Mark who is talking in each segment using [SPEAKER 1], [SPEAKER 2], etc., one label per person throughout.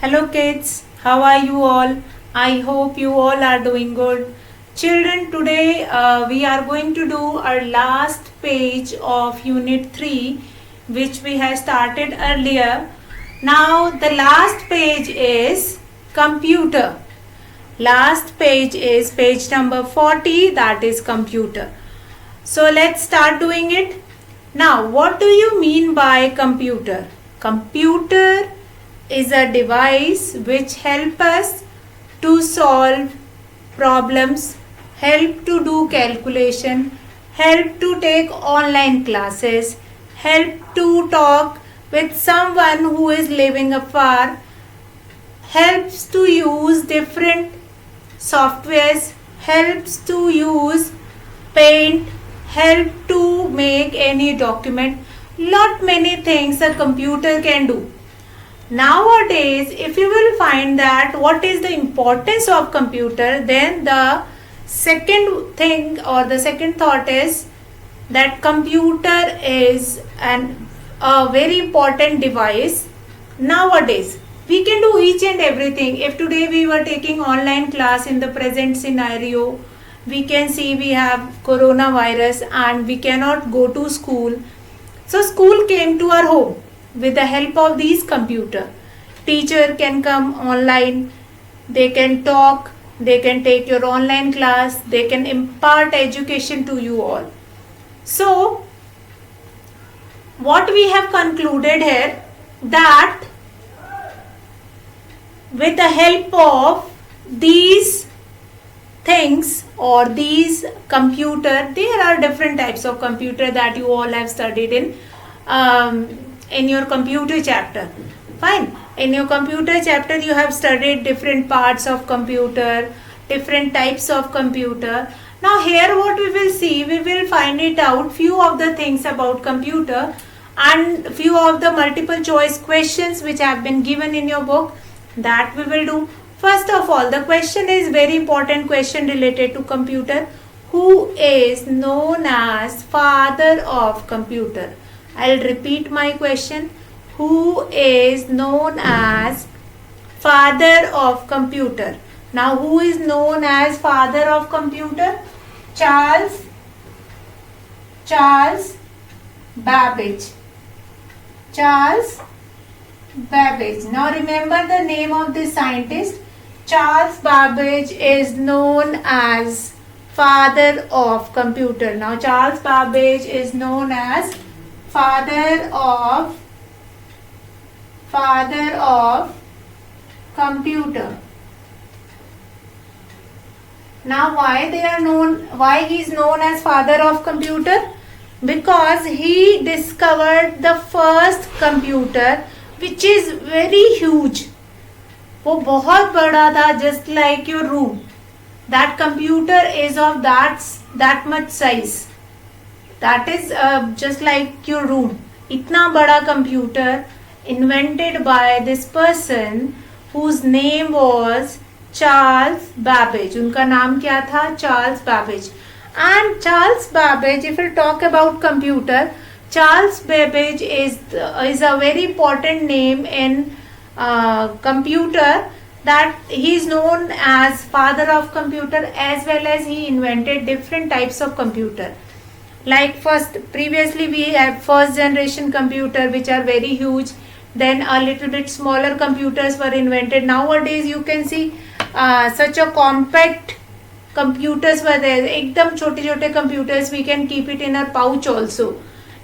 [SPEAKER 1] Hello kids, how are you all? I hope you all are doing good. Children, today we are going to do our last page of Unit 3 which we have started earlier. Now the last page is computer. Last page is page number 40, that is computer. So let's start doing it. Now what do you mean by computer? Computer is a device which help us to solve problems, help to do calculation, help to take online classes, help to talk with someone who is living afar, helps to use different softwares, helps to use paint, help to make any document. Lot many things a computer can do. Nowadays, if you will find that what is the importance of computer, then the second thing or the second thought is that computer is a very important device. Nowadays, we can do each and everything. If today we were taking online class in the present scenario, we can see we have coronavirus and we cannot go to school. So school came to our home with the help of these computer. Teacher can come online, they can talk, they can take your online class, they can impart education to you all. So what we have concluded here, that with the help of these things or these computer, there are different types of computer that you all have studied in your computer chapter. Fine. In your computer chapter you have studied different parts of computer, different types of computer. Now here what we will see, we will find it out few of the things about computer and few of the multiple choice questions which have been given in your book, that we will do. First of all, the question is very important question related to computer. Who is known as father of computer? I'll repeat my question. Who is known as father of computer? Now who is known as father of computer? Charles Babbage. Charles Babbage. Now remember the name of this scientist. Charles Babbage is known as father of computer. Now Charles Babbage is known as father of computer. Now why he is known as father of computer? Because he discovered the first computer which is very huge. वो बहुत बड़ा था, just like your room. That computer is of that much size. That is just like your room. इतना बड़ा computer invented by this person whose name was Charles Babbage. उनका नाम क्या था? Charles Babbage. And Charles Babbage, if we talk about computer, Charles Babbage is a very important name in computer, that he is known as father of computer, as well as he invented different types of computer. Like previously we had first generation computer which are very huge, then a little bit smaller computers were invented. Nowadays you can see such a compact computers were there. एकदम छोटे छोटे computers, we can keep it in our pouch also.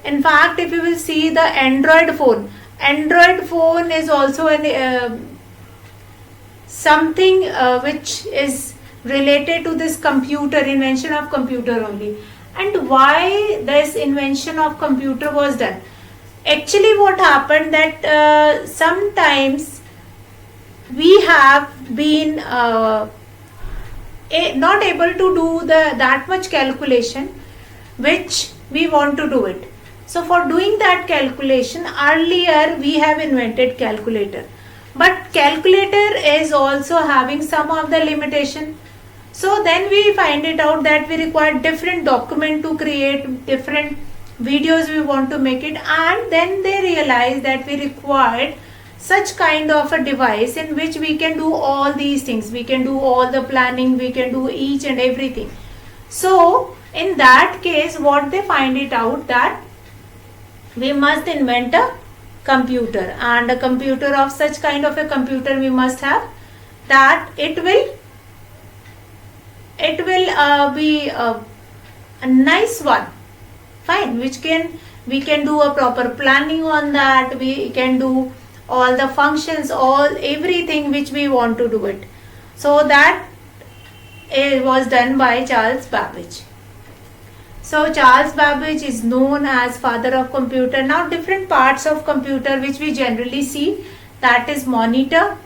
[SPEAKER 1] In fact, if you will see the Android phone is also something which is related to this computer, invention of computer only. And why this invention of computer was done? Actually what happened, that sometimes we have been not able to do that much calculation which we want to do it. So for doing that calculation, earlier we have invented calculator, but calculator is also having some of the limitation. So then we find it out that we require different document to create different videos we want to make it, and then they realize that we required such kind of a device in which we can do all these things. We can do all the planning, we can do each and everything. So in that case, what they find it out, that we must invent a computer, and a computer of such kind of a computer we must have, that it will be a nice one, fine, which we can do a proper planning on that, we can do all the functions, everything which we want to do it. So that it was done by Charles Babbage. So Charles Babbage is known as father of computer. Now different parts of computer which we generally see, that is monitor,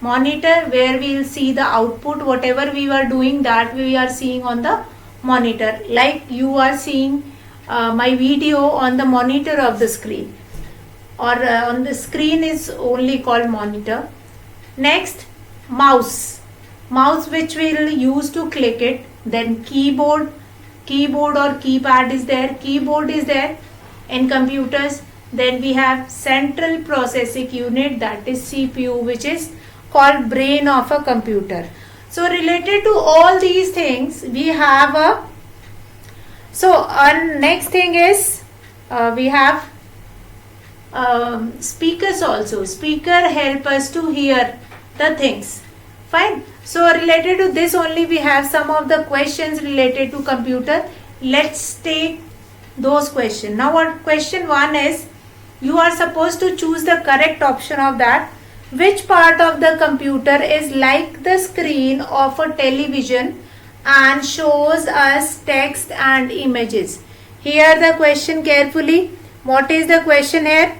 [SPEAKER 1] where we will see the output, whatever we were doing, that we are seeing on the monitor, like you are seeing my video on the monitor of the screen, or on the screen is only called monitor. Next, mouse which we will use to click it. Then keyboard or keypad is there, keyboard is there in computers. Then we have central processing unit, that is CPU, which is called brain of a computer. So related to all these things we have a, so next thing is we have speakers also. Speaker help us to hear the things, fine. So related to this only we have some of the questions related to computer. Let's take those questions. Now what question 1 is, you are supposed to choose the correct option of that. Which part of the computer is like the screen of a television and shows us text and images? Hear the question carefully. What is the question here?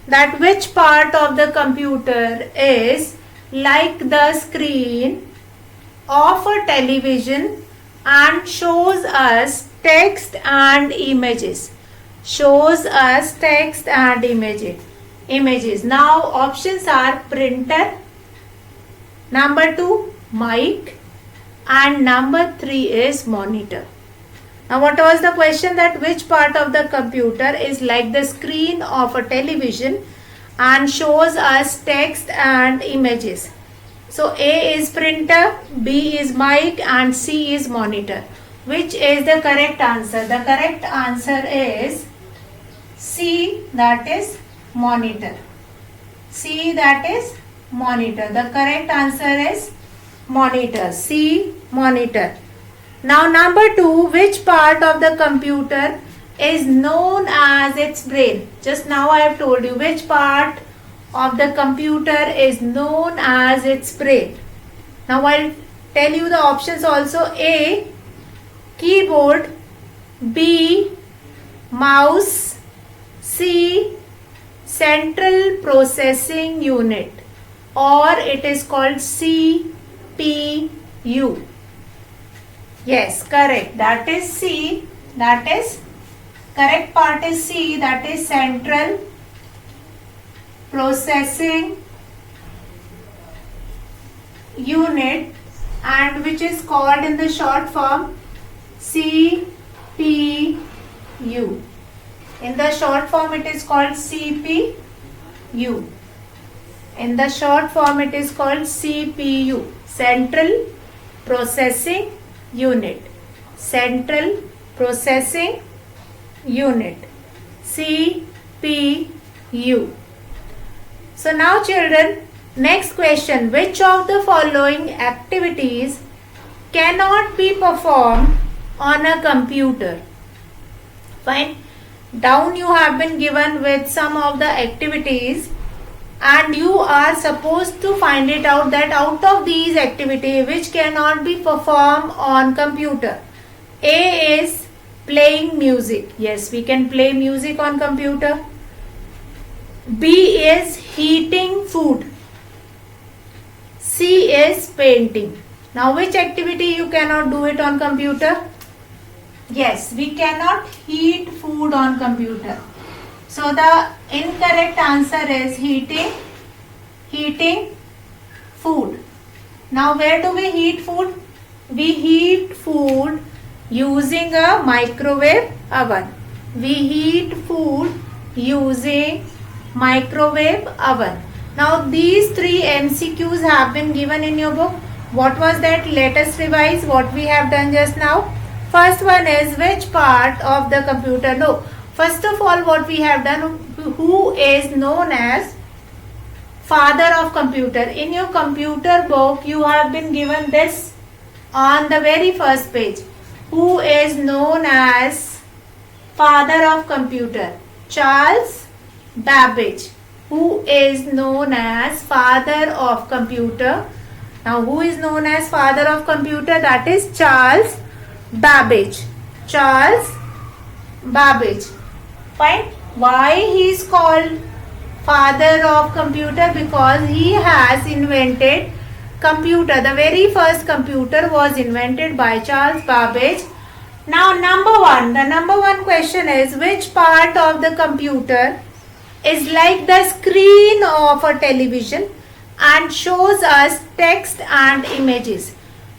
[SPEAKER 1] That which part of the computer is like the screen of a television and shows us text and images? Shows us text and images. Now options are printer, number 2 mic, and number 3 is monitor. Now what was the question? That which part of the computer is like the screen of a television and shows us text and images? So A is printer, B is mic, and C is monitor. Which is the correct answer? The correct answer is C, that is monitor. C, that is monitor. The correct answer is monitor. C, monitor. Now number 2, which part of the computer is known as its brain? Just now I have told you which part of the computer is known as its brain. Now I'll tell you the options also. A, keyboard, B, mouse, C, central processing unit, or it is called CPU. Yes, correct. That is C. That is correct part is C. That is central processing unit, and which is called in the short form CPU. In the short form it is called CPU. In the short form it is called CPU, Central Processing Unit. Central Processing Unit, CPU. So now children, next question. Which of the following activities cannot be performed on a computer? Fine. Down you have been given with some of the activities, and you are supposed to find it out that out of these activities which cannot be performed on computer. A is playing music. Yes, we can play music on computer. B is heating food. C is painting. Now which activity you cannot do it on computer? Yes, we cannot heat food on computer. So the incorrect answer is heating food. Now where do we heat food? We heat food using a microwave oven. We heat food using microwave oven. Now these three MCQs have been given in your book. What was that? Let us revise what we have done just now. First one is which part of the computer? No. First of all, what we have done, who is known as father of computer? In your computer book, you have been given this on the very first page. Who is known as father of computer? Charles Babbage. Who is known as father of computer? Now, who is known as father of computer? That is Charles Babbage. Charles Babbage. Fine. Why he is called father of computer? Because he has invented computer. The very first computer was invented by Charles Babbage. Now, the number one question is which part of the computer is like the screen of a television and shows us text and images?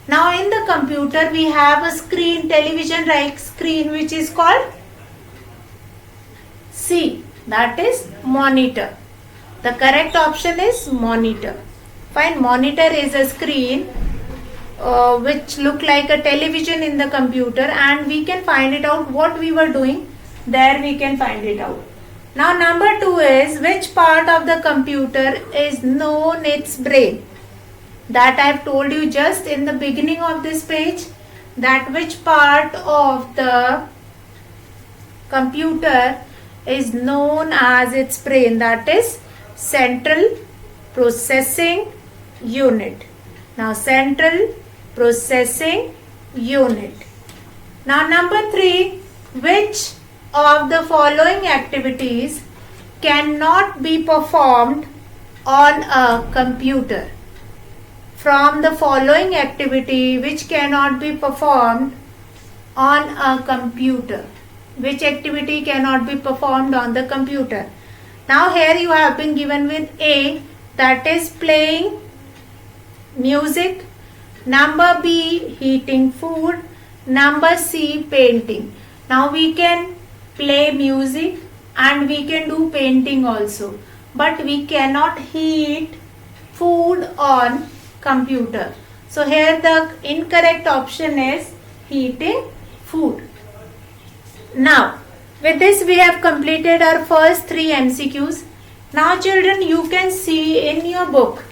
[SPEAKER 1] Now in the computer we have a screen, television like screen, which is called C, that is monitor. The correct option is monitor. Fine, monitor is a screen which look like a television in the computer, and we can find it out what we were doing. There we can find it out. Now number two is which part of the computer is known its brain? That I have told you just in the beginning of this page, that which part of the computer is known as its brain, that is central processing unit. Now central processing unit. Now number three, which of the following activities cannot be performed on a computer? From the following activity, which cannot be performed on a computer? Which activity cannot be performed on the computer? Now here you have been given with A, that is playing music. Number B, heating food. Number C, painting. Now we can play music and we can do painting also, but we cannot heat food on computer. So here the incorrect option is heating food. Now with this we have completed our first three MCQs. Now children, you can see in your book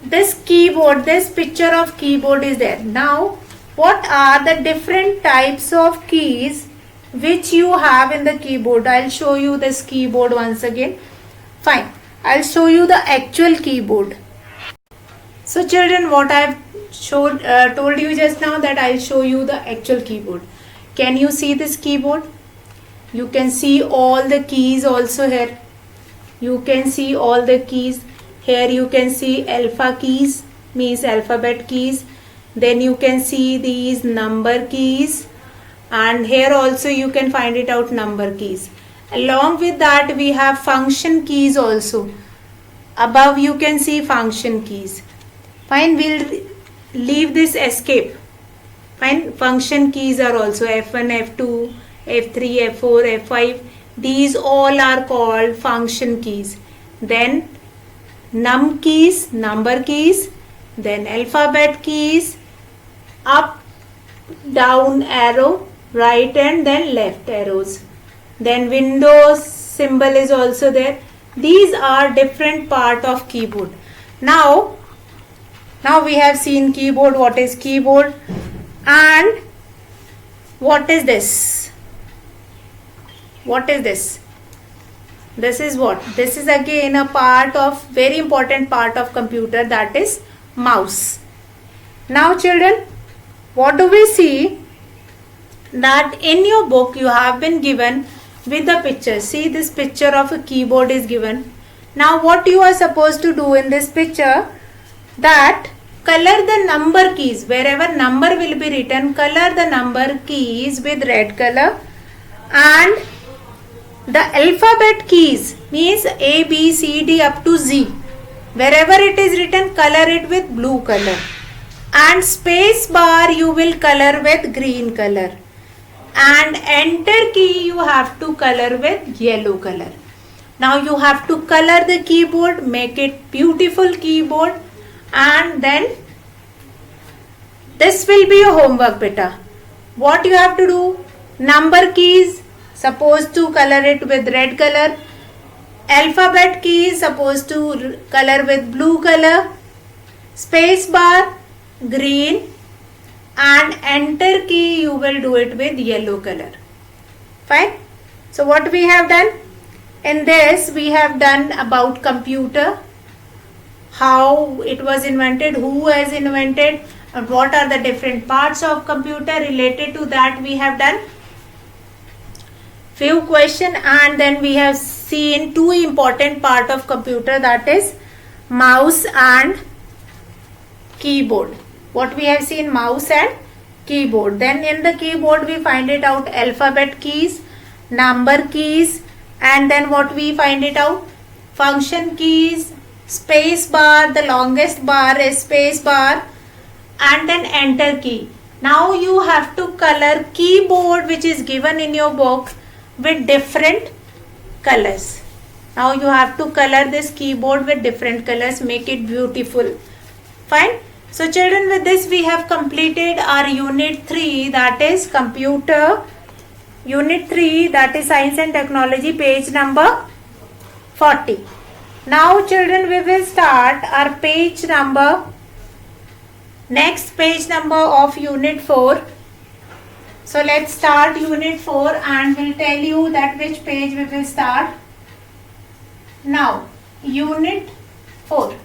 [SPEAKER 1] this keyboard, this picture of keyboard is there. Now what are the different types of keys which you have in the keyboard? I'll show you this keyboard once again. Fine, I'll show you the actual keyboard. So children, what I've told you just now, that I'll show you the actual keyboard. Can you see this keyboard? You can see all the keys also here. You can see all the keys. Here you can see alpha keys, means alphabet keys. Then you can see these number keys. And here also you can find it out, number keys. Along with that we have function keys also. Above you can see function keys. Fine, we'll leave this escape. Fine, function keys are also F1, F2, F3, F4, F5. These all are called function keys. Then num keys, number keys. Then alphabet keys, up, down arrow, right and then left arrows. Then Windows symbol is also there. These are different part of keyboard. Now we have seen keyboard, what is keyboard, and what is this? What is this? This is what? This is again a part of, very important part of computer, that is mouse. Now children, what do we see? That in your book you have been given with the picture. See, this picture of a keyboard is given. Now what you are supposed to do in this picture, that color the number keys. Wherever number will be written, color the number keys with red color, and the alphabet keys, means A, B, C, D up to Z, wherever it is written, color it with blue color, and space bar you will color with green color, and enter key you have to color with yellow color. Now you have to color the keyboard, make it beautiful keyboard, and then this will be your homework beta. What you have to do? Number keys, supposed to color it with red color. Alphabet key, supposed to color with blue color. Space bar, green, and enter key you will do it with yellow color. Fine. So what we have done? In this we have done about computer, how it was invented, who has invented, and what are the different parts of computer. Related to that we have done few question, and then we have seen two important part of computer, that is mouse and keyboard. What we have seen? Mouse and keyboard. Then in the keyboard we find it out alphabet keys, number keys, and then what we find it out? Function keys, space bar, the longest bar is space bar, and then enter key. Now you have to color keyboard which is given in your book with different colors. Now you have to color this keyboard with different colors, make it beautiful. Fine. So children, with this we have completed our unit 3, that is computer. Unit 3, that is science and technology, page number 40. Now children, we will start our page number, next page number of unit 4. So let's start unit 4 and we'll tell you that which page we will start. Now unit 4.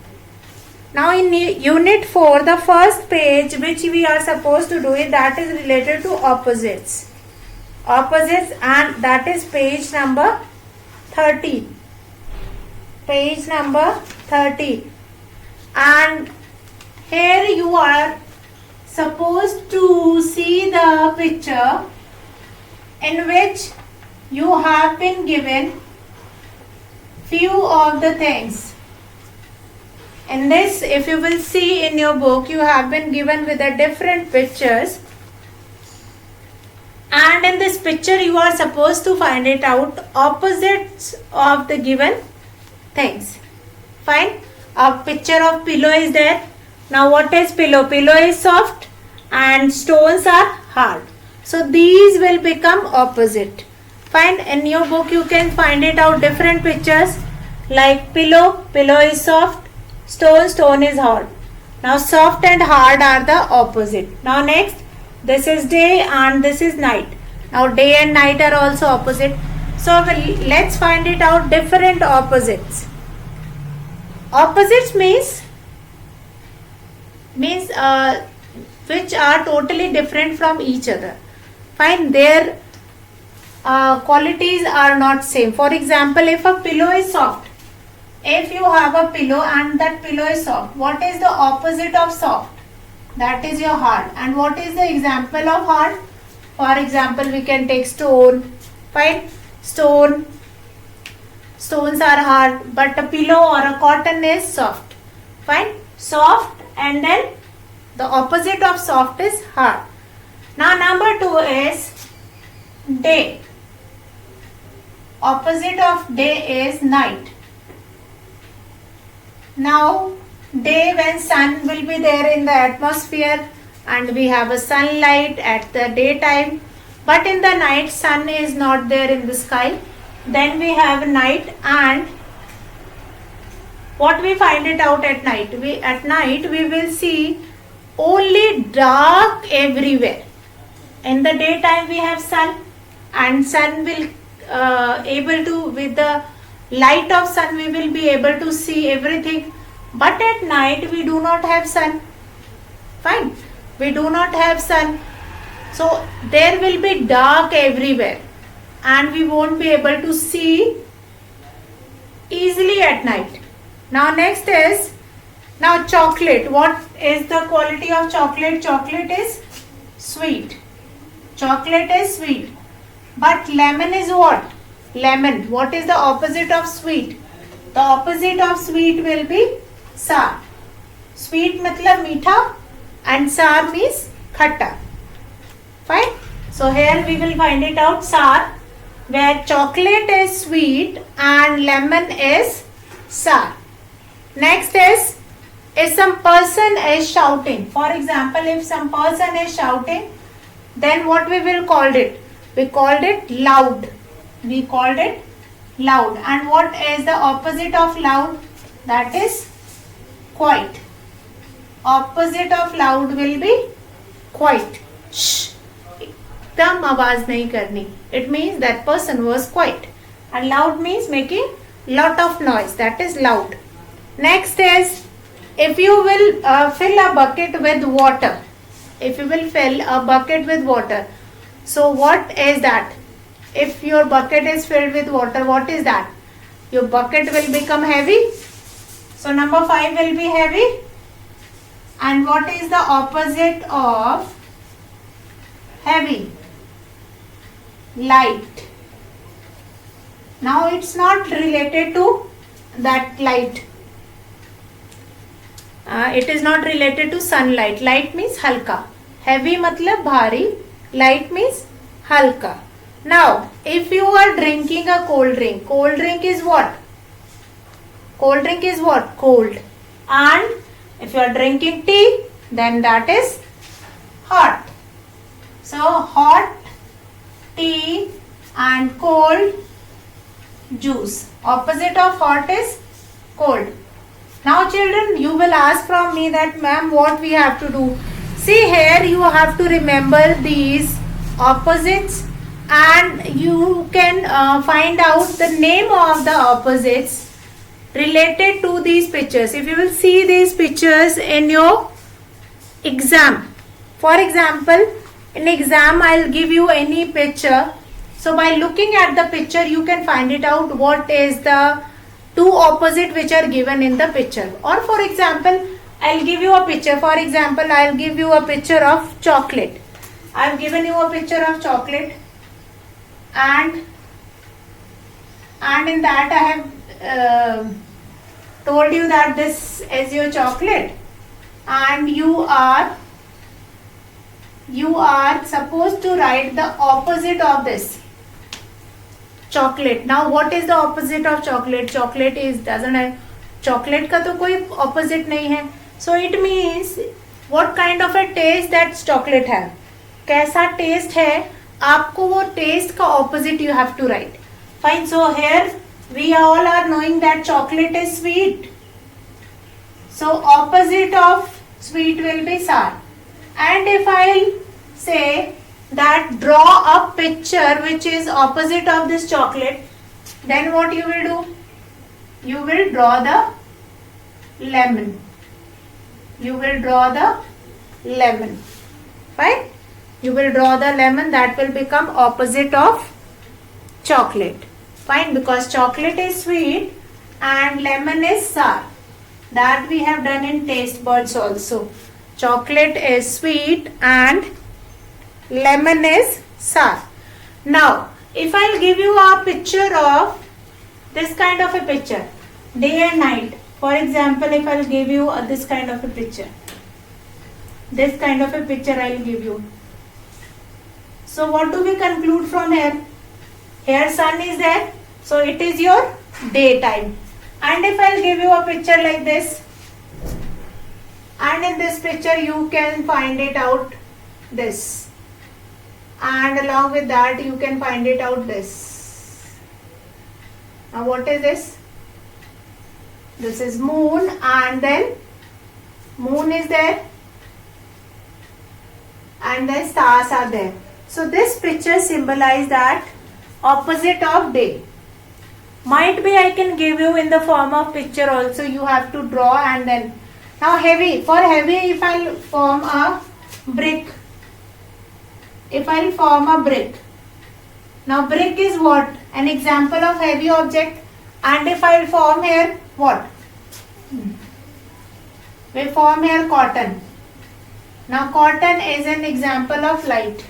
[SPEAKER 1] Now in unit 4, the first page which we are supposed to do it, that is related to opposites. Opposites, and that is page number 13. Page number 13. And here you are supposed to see the picture in which you have been given few of the things. In this, if you will see in your book, you have been given with the different pictures, and in this picture you are supposed to find it out opposites of the given things. Fine. A picture of pillow is there. Now what is pillow? Pillow is soft and stones are hard. So these will become opposite. Fine. In your book you can find it out different pictures like pillow. Pillow is soft. Stone is hard. Now soft and hard are the opposite. Now next, this is day and this is night. Now day and night are also opposite. So let's find it out different opposites. Opposites means which are totally different from each other. Fine, their qualities are not same. For example, if a pillow is soft, if you have a pillow and that pillow is soft, what is the opposite of soft? That is your hard. And what is the example of hard? For example, we can take stone. Fine. Stones are hard, but a pillow or a cotton is soft. Fine. Soft, and then the opposite of soft is hard. Now number 2 is day. Opposite of day is night. Now day, when sun will be there in the atmosphere and we have a sunlight at the daytime, but in the night sun is not there in the sky, then we have night. And what we find it out at night? At night we will see only dark everywhere. In the daytime we have sun, and sun will with the light of sun we will be able to see everything. But at night we do not have sun. Fine. We do not have sun. So there will be dark everywhere and we won't be able to see easily at night. Now next is, now chocolate. What is the quality of chocolate? Chocolate is sweet. Chocolate is sweet. But lemon is what? Lemon. What is the opposite of sweet? The opposite of sweet will be sour. Sweet matlab meetha and sour means khatta. Fine. So here we will find it out sour. where chocolate is sweet and lemon is sour. Next is if some person is shouting. For example, if some person is shouting, then what we will call it? We called it loud. We called it loud. And what is the opposite of loud? That is quiet. Opposite of loud will be quiet. Shh. एकदम आवाज नहीं करनी. It means that person was quiet. And loud means making lot of noise. That is loud. Next is if you will fill a bucket with water. If you will fill a bucket with water. So what is that? If your bucket is filled with water, what is that? Your bucket will become heavy. So number 5 will be heavy. And what is the opposite of heavy? Light. Now it's not related to that light. It is not related to sunlight. Light means halka. Heavy matlab bhari. Light means halka. Now, if you are drinking a cold drink is what? Cold drink is what? Cold. And if you are drinking tea, then that is hot. So, hot tea and cold juice. Opposite of hot is cold. Now children, you will ask from me that ma'am, what we have to do? See here, you have to remember these opposites and you can find out the name of the opposites related to these pictures. If you will see these pictures in your exam. For example, in exam I'll give you any picture. So by looking at the picture you can find it out what is the two opposite which are given in the picture. Or for example, I'll give you a picture. For example, I'll give you a picture of chocolate. I've given you a picture of chocolate and in that I have told you that this is your chocolate and you are supposed to write the opposite of this chocolate. Now what is the opposite of chocolate? Chocolate is doesn't have chocolate का तो कोई opposite नहीं है. So it means what kind of a taste that chocolate have. कैसा taste है आपको वो taste का opposite you have to write. Fine. So here we all are knowing that chocolate is sweet. So opposite of sweet will be sour. And if I say that draw a picture which is opposite of this chocolate, then what you will do? You will draw the lemon. You will draw the lemon. Fine? You will draw the lemon, that will become opposite of chocolate. Fine, because chocolate is sweet and lemon is sour. That we have done in taste buds also. Chocolate is sweet and lemon is sour. Now, if I'll give you a picture of this kind of a picture, day and night. For example, if I'll give you this kind of a picture. This kind of a picture I'll give you. So what do we conclude from here? Here sun is there. So it is your daytime. And if I'll give you a picture like this. And in this picture you can find it out this. And along with that you can find it out this. Now what is this? This is moon and then moon is there and then stars are there. So this picture symbolizes that opposite of day. Might be I can give you in the form of picture also, you have to draw and then. Now heavy, for heavy if I form a brick. If I form a brick. Now brick is what? An example of heavy object. And if I form here what? We form here cotton. Now cotton is an example of light.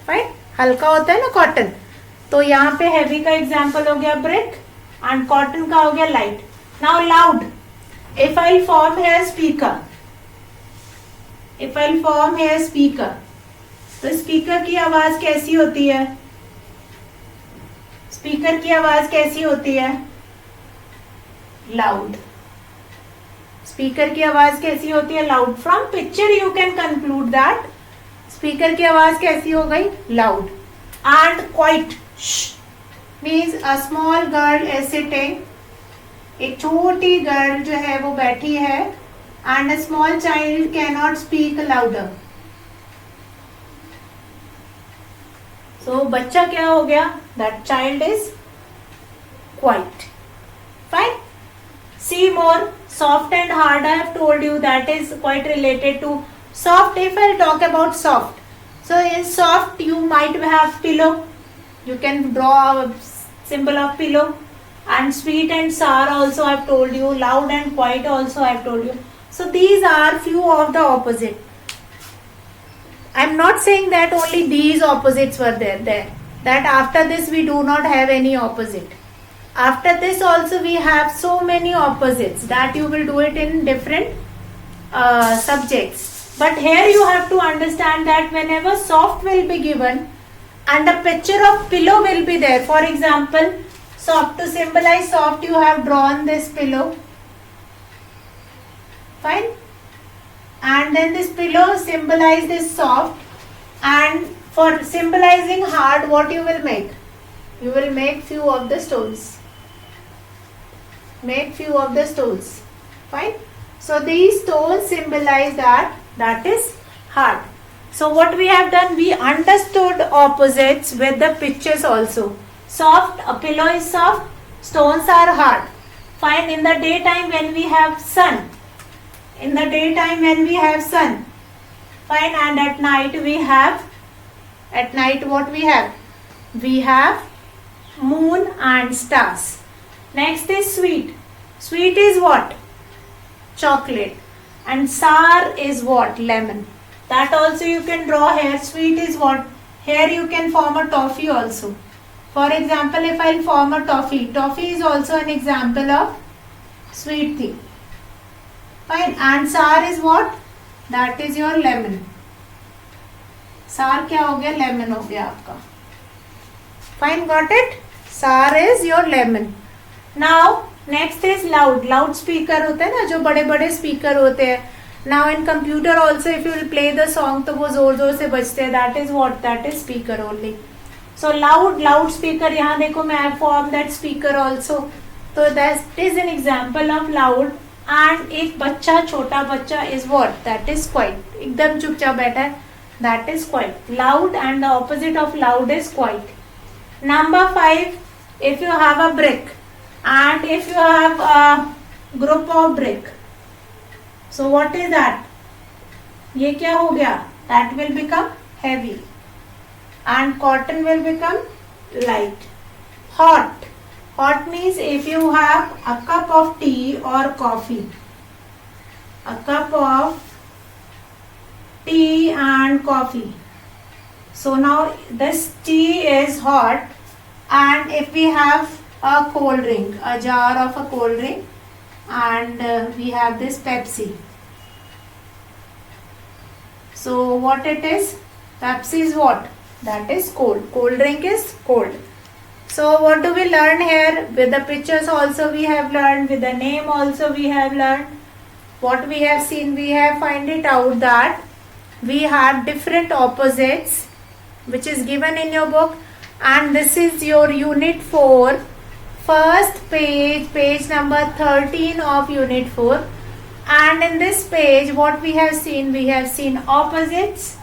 [SPEAKER 1] Right? हल्का होता है ना cotton. तो यहाँ पे heavy का example हो गया brick and cotton का हो गया light. Now loud. If I form here speaker. If I form here speaker. तो speaker की आवाज कैसी होती है? स्पीकर की आवाज कैसी होती है? लाउड। स्पीकर की आवाज कैसी होती है? Loud. From picture you can conclude that speaker की आवाज कैसी हो गई? Loud. And quiet means a small girl is sitting, एक छोटी गर्ल जो है वो बैठी है, and a small child can not speak louder. So बच्चा क्या हो गया? That child is quiet. Fine. See more. Soft and hard, I have told you, that is quite related to soft. If I talk about soft, so in soft you might have pillow, you can draw a symbol of pillow. And sweet and sour also I have told you, loud and quiet also I have told you. So these are few of the opposite. I am not saying that only these opposites were there, that after this we do not have any opposite. After this also we have so many opposites that you will do it in different subjects. But here you have to understand that whenever soft will be given and a picture of pillow will be there. For example, soft, to symbolize soft you have drawn this pillow. Fine. And then this pillow symbolize this soft. And for symbolizing hard, what you will make? You will make few of the stones. Make few of the stones. Fine. So these stones symbolize that is hard. So what we have done, we understood opposites with the pictures also. Soft, a pillow is soft, stones are hard. Fine. In the daytime when we have sun, in the daytime when we have sun, fine. And at night we have, at night what we have? We have moon and stars. Next is sweet. Sweet is what? Chocolate. And sour is what? Lemon. That also you can draw here. Sweet is what? Here you can form a toffee also. For example, if I'll form a toffee, toffee is also an example of sweet thing. Fine. And sour is what? That is your lemon. Sour क्या हो गया? Lemon हो गया आपका. Fine, got it? Sour is your lemon. Now next is loud. Loud speaker होते हैं ना, जो बड़े बड़े स्पीकर होते हैं. Now in computer also if you will play the song तो वो जोर जोर से बजते हैं. That is what? That is speaker only. So loud speaker. यहाँ देखो मैं have formed that speaker also. So that is an example of loud. And एक बच्चा, छोटा बच्चा is what? That is quiet. एकदम चुपचाप बैठा है. That is quiet. Loud and the opposite of loud is quiet. Number 5. If you have a brick and if you have a group of brick, so what is that? ये क्या हो गया? That will become heavy and cotton will become light. Hot. Hot means if you have a cup of tea or coffee, a cup of tea and coffee. So now this tea is hot, and if we have a cold drink, a jar of a cold drink, and we have this Pepsi. So what it is? Pepsi is what? That is cold. Cold drink is cold. So what do we learn here? With the pictures also we have learned, with the name also we have learned. What we have seen, we have find it out that we have different opposites which is given in your book, and this is your unit 4, first page, page number 13 of unit 4. And in this page what we have seen opposites.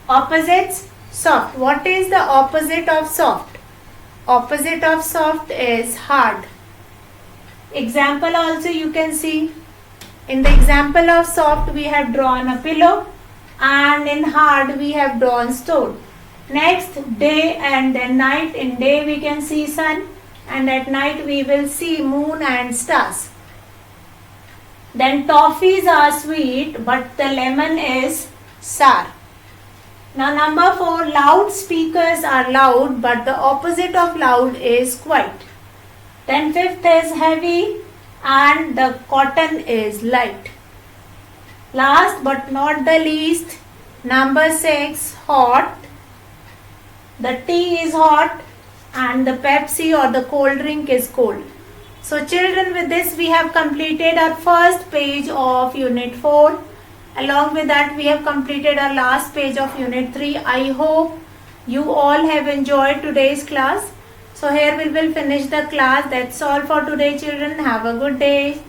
[SPEAKER 1] Opposites, soft. What is the opposite of soft? Opposite of soft is hard. Example also you can see. In the example of soft we have drawn a pillow, and in hard we have drawn stone. Next, day and then night. In day we can see sun, and at night we will see moon and stars. Then toffees are sweet, but the lemon is sour. Now number 4, loudspeakers are loud, but the opposite of loud is quiet. Then 5th is heavy, and the cotton is light. Last but not the least, number 6, hot. The tea is hot and the Pepsi or the cold drink is cold. So children, with this we have completed our first page of unit 4. Along with that we have completed our last page of unit 3. I hope you all have enjoyed today's class. So here we will finish the class. That's all for today, children. Have a good day.